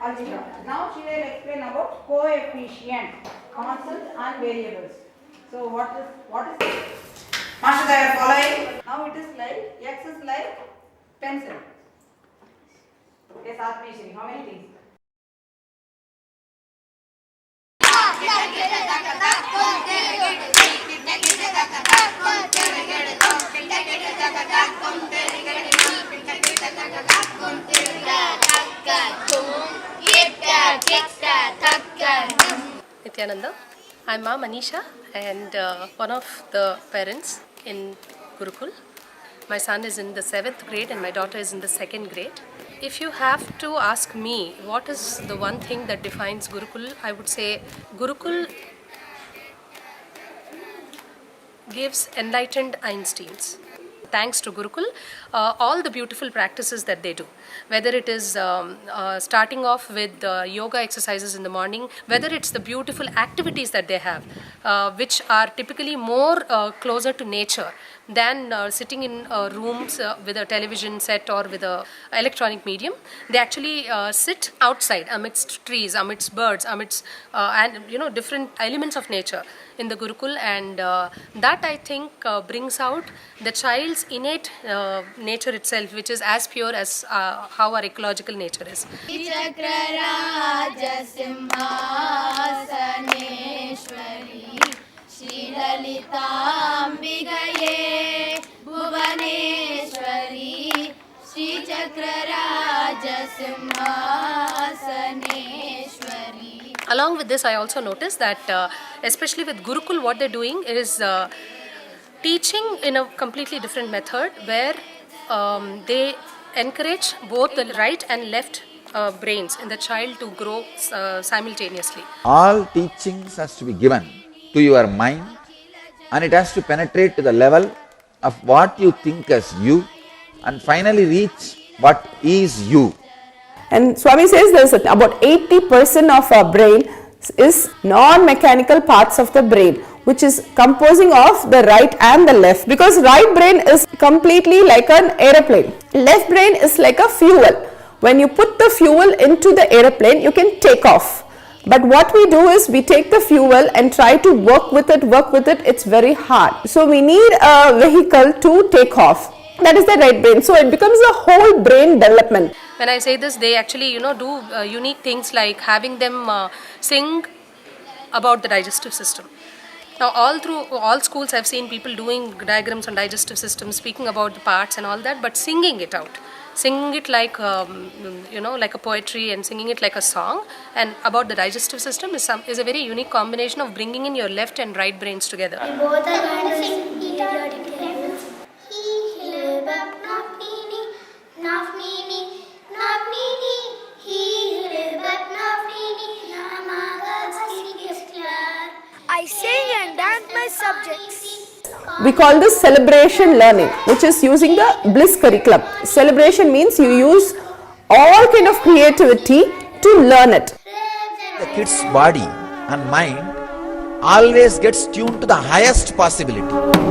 Algebra. Now she will explain about coefficient, constants and variables. So what is it? Master, they are following. Now it is like x is like pencil. Yes, Atmeshri, how many things? Nityananda. I'm Ma Manisha and one of the parents in Gurukul. My son is in the 7th grade and my daughter is in the 2nd grade. If you have to ask me what is the one thing that defines Gurukul, I would say Gurukul gives enlightened Einsteins. Thanks to Gurukul, all the beautiful practices that they do, whether it is starting off with yoga exercises in the morning, whether it's the beautiful activities that they have, which are typically more closer to nature than sitting in rooms with a television set or with a electronic medium. They actually sit outside amidst trees, amidst birds, amidst and different elements of nature in the Gurukul, and that I think brings out the child's innate nature itself, which is as pure as how our ecological nature is. Shri Lalitambigaye Bhuvaneshwari Shri Chakraraja Simhasaneshwari. Along with this, I also noticed that especially with Gurukul, what they're doing is teaching in a completely different method, where they encourage both the right and left brains in the child to grow simultaneously. All teachings has to be given to your mind, and it has to penetrate to the level of what you think as you, and finally reach what is you. And Swami says there's about 80% of our brain is non-mechanical parts of the brain, which is composing of the right and the left, because right brain is completely like an aeroplane. Left brain is like a fuel. When you put the fuel into the aeroplane, you can take off. But what we do is we take the fuel and try to work with it, it's very hard. So we need a vehicle to take off. That is the right brain. So it becomes a whole brain development. When I say this, they actually do unique things like having them sing about the digestive system. Now through all schools I've seen people doing diagrams on digestive system, speaking about the parts and all that, but singing it out. Singing it like like a poetry, and singing it like a song, and about the digestive system is a very unique combination of bringing in your left and right brains together. Both are going to sing. I sing and dance my subjects. We call this celebration learning, which is using the Bliss curriculum. Celebration means you use all kind of creativity to learn it. The kid's body and mind always gets tuned to the highest possibility.